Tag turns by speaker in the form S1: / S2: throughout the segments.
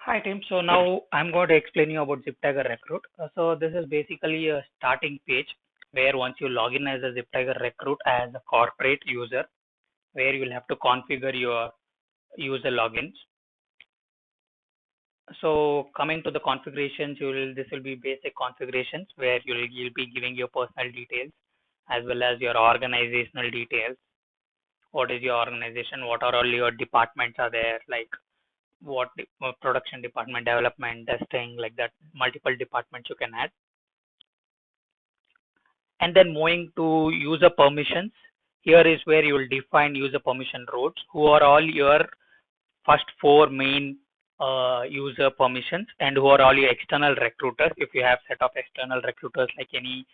S1: Hi team. So now I'm going to explain you about ZipTiger Recruit. So this is basically a starting page where once you log in as a ZipTiger Recruit as a corporate user, where you'll have to configure your user logins. So coming to the configurations, this will be basic configurations where you'll be giving your personal details as well as your organizational details. What is your organization? What are all your departments are there? Like production department, development, testing, like that, multiple departments you can add. And then moving to user permissions, here is where you will define user permission roles, who are all your first four main user permissions, and who are all your external recruiters. If you have set of external recruiters like any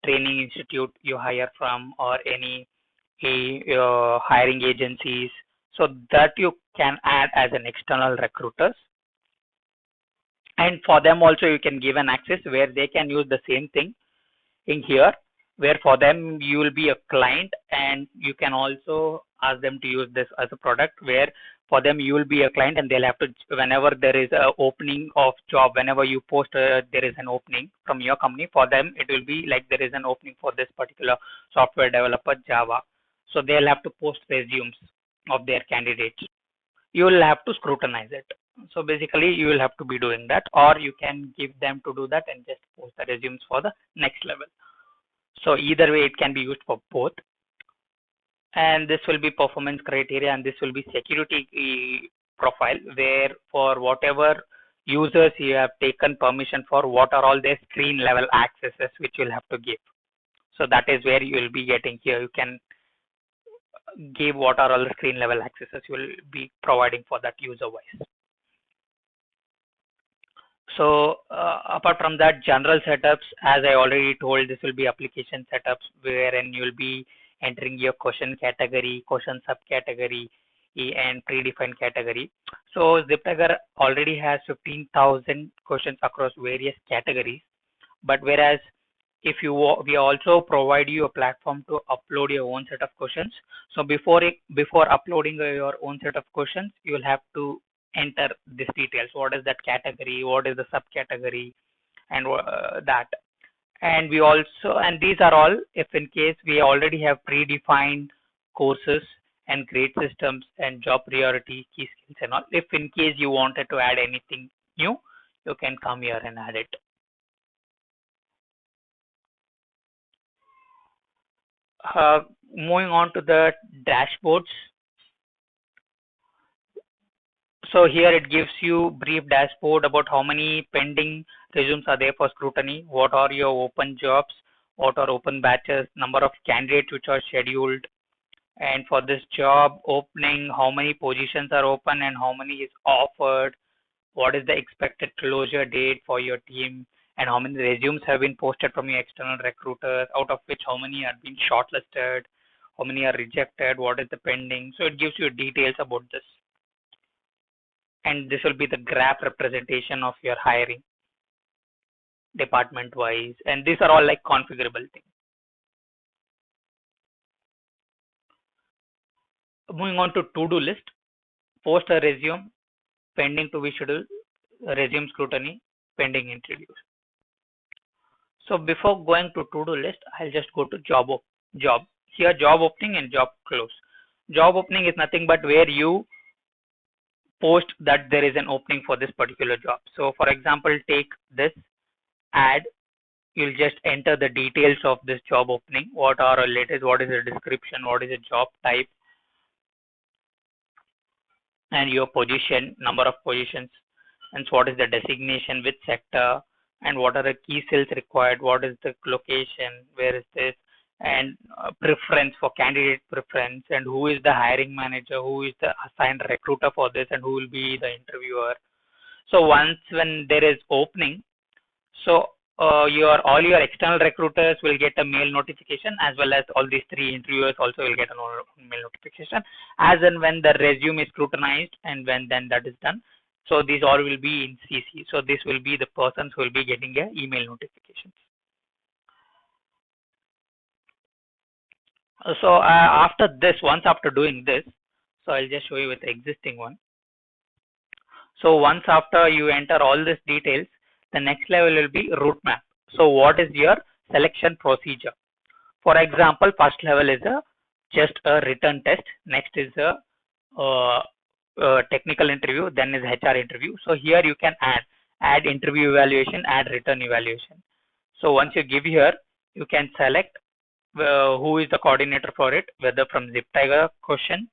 S1: training institute you hire from or any hiring agencies, so that you can add as an external recruiters. And for them also you can give an access where they can use the same thing in here, where for them you will be a client and you can also ask them to use this as a product, where for them you will be a client and they'll have to, whenever there is a opening of job, whenever you post there is an opening from your company, for them it will be like there is an opening for this particular software developer Java, so they'll have to post resumes of their candidates. You will have to scrutinize it. So basically you will have to be doing that, or you can give them to do that and just post the resumes for the next level. So either way it can be used for both. And this will be performance criteria, and this will be security profile, where for whatever users you have taken permission for, what are all their screen level accesses which you'll have to give. So that is where you will be getting here. You can give what are all the screen level accesses you will be providing for that user wise. So apart from that, general setups, as I already told, this will be application setups wherein you will be entering your question category, question subcategory, and predefined category. So ZipTiger already has 15,000 questions across various categories. But whereas if we also provide you a platform to upload your own set of questions. So before uploading your own set of questions, you will have to enter these details. What is that category? What is the subcategory? And that. And these are all if in case we already have predefined courses and grade systems and job priority, key skills and all. If in case you wanted to add anything new, you can come here and add it. Moving on to the dashboards. So here it gives you brief dashboard about how many pending resumes are there for scrutiny, what are your open jobs, what are open batches, number of candidates which are scheduled, and for this job opening, how many positions are open and how many is offered, what is the expected closure date for your team, and how many resumes have been posted from your external recruiters, out of which how many are being shortlisted, how many are rejected, what is the pending. So it gives you details about this. And this will be the graph representation of your hiring department wise. And these are all like configurable things. Moving on to to-do list, post a resume, pending to be scheduled, resume scrutiny, pending interviews. So before going to to-do list, I'll just go to job. Here job opening and job close. Job opening is nothing but where you post that there is an opening for this particular job. So for example, take this ad. You'll just enter the details of this job opening. What are related? What is the description? What is the job type? And your position, number of positions, and so what is the designation, which sector, and what are the key skills required, what is the location, where is this, and preference for candidate preference, and who is the hiring manager, who is the assigned recruiter for this, and who will be the interviewer. So once when there is opening, so all your external recruiters will get a mail notification, as well as all these three interviewers also will get a mail notification as and when the resume is scrutinized, and when then that is done. So these all will be in CC. So this will be the persons who will be getting a email notifications. So once after doing this, so I'll just show you with the existing one. So once after you enter all these details, the next level will be route map. So what is your selection procedure? For example, first level is just a written test. Next is uh, technical interview. Then is HR interview. So here you can add interview evaluation, add written evaluation. So once you give here, you can select who is the coordinator for it, whether from ZipTiger question,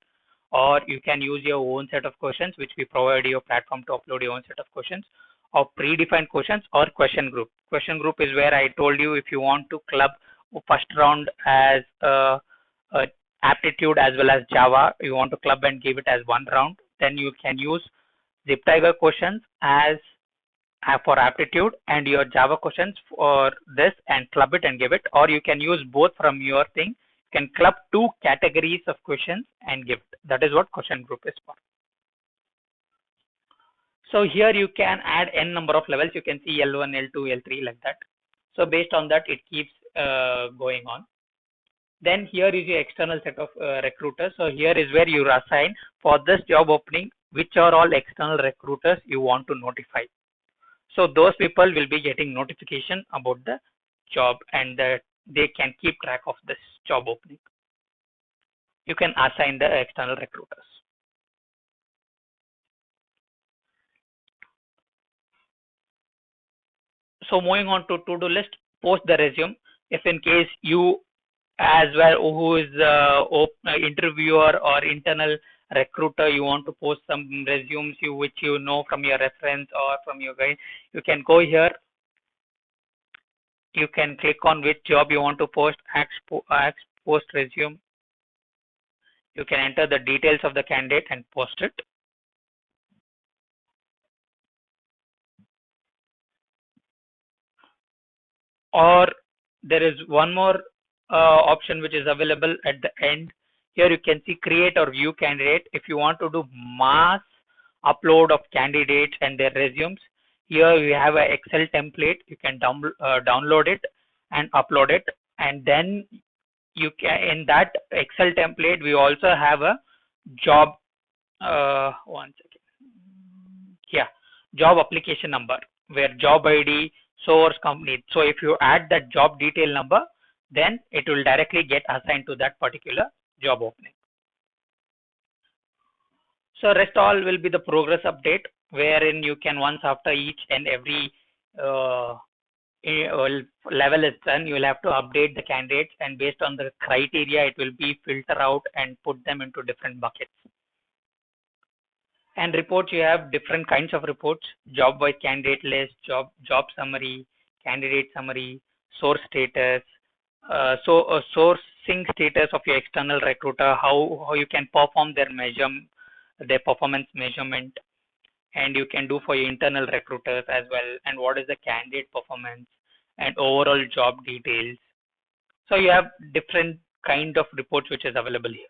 S1: or you can use your own set of questions, which we provide your platform to upload your own set of questions, or predefined questions, or question group. Question group is where I told you if you want to club first round as a aptitude as well as Java, you want to club and give it as one round, then you can use ZipTiger questions as for aptitude and your Java questions for this and club it and give it, or you can use both from your thing. You can club two categories of questions and give it. That is what question group is for. So here you can add n number of levels. You can see L1, L2, L3 like that. So based on that, it keeps going on. Then here is your external set of recruiters. So here is where you assign for this job opening, which are all external recruiters you want to notify. So those people will be getting notification about the job and that they can keep track of this job opening. You can assign the external recruiters. So moving on to to-do list, post the resume. If in case you as well who is interviewer or internal recruiter, you want to post some resumes which you know from your reference or from your guide, you can go here. You can click on which job you want to post, post resume. You can enter the details of the candidate and post it. Or there is one more option which is available at the end. Here you can see create or view candidate. If you want to do mass upload of candidates and their resumes, here we have an Excel template. You can download it and upload it, and then you can in that Excel template we also have a job one second. Yeah, job application number where job ID, source, company. So if you add that job detail number, then it will directly get assigned to that particular job opening. So rest all will be the progress update, wherein you can once after each and every level is done, you will have to update the candidates, and based on the criteria, it will be filter out and put them into different buckets. And reports, you have different kinds of reports: job wise candidate list, job summary, candidate summary, source status, sourcing status of your external recruiter, how you can perform their performance measurement, and you can do for your internal recruiters as well, and what is the candidate performance and overall job details. So you have different kind of reports which is available here.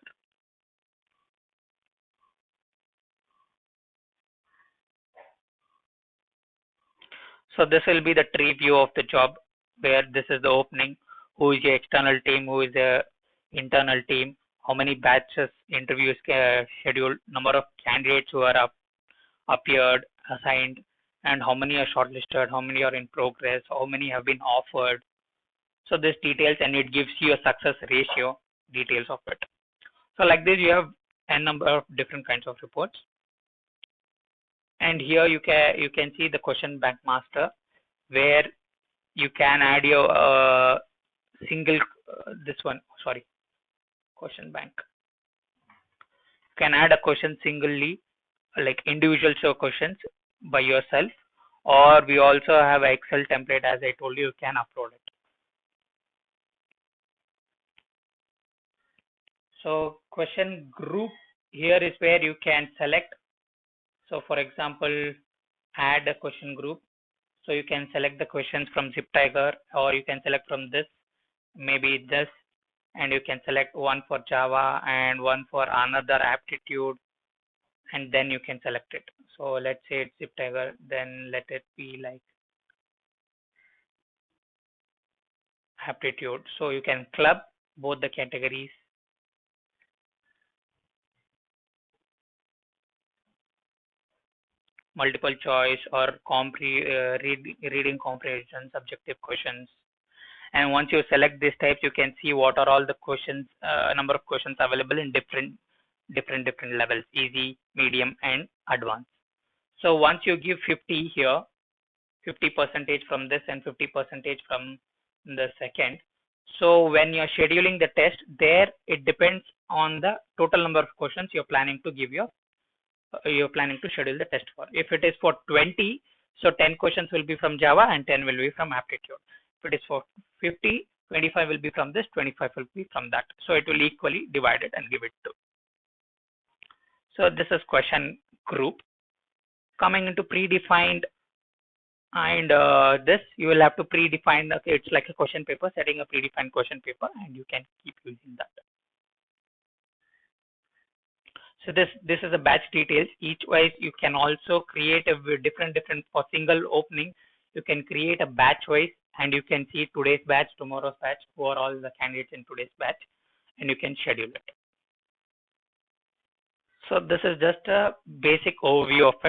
S1: So this will be the tree view of the job, where this is the opening, who is your external team, who is the internal team, how many batches interviews scheduled, number of candidates who are appeared, assigned, and how many are shortlisted, how many are in progress, how many have been offered. So this details, and it gives you a success ratio details of it. So like this, you have a number of different kinds of reports. And here you can see the question bank master, where you can add your single question bank. You can add a question singly, like individual show questions by yourself, or we also have an Excel template, as I told you can upload it. So question group, here is where you can select. So for example, add a question group. So you can select the questions from ZipTiger, or you can select from this, maybe this, and you can select one for Java and one for another aptitude, and then you can select it. So let's say it's ZipTiger, then let it be like aptitude. So you can club both the categories. multiple choice or reading comprehension, subjective questions. And once you select these types, you can see what are all the questions, number of questions available in different levels, easy, medium, and advanced. So once you give 50 here, 50% from this and 50% from the second. So when you're scheduling the test, there it depends on the total number of questions you're planning to schedule the test for. If it is for 20, so 10 questions will be from Java and 10 will be from aptitude. If it is for 50, 25 will be from this, 25 will be from that. So it will equally divide it and give it to. So this is question group. Coming into predefined, and this you will have to predefine. Okay, it's like a question paper, setting a predefined question paper, and you can keep using that. So this is a batch details. Each wise you can also create a different for single opening. You can create a batch wise, and you can see today's batch, tomorrow's batch, who are all the candidates in today's batch, and you can schedule it. So this is just a basic overview of it.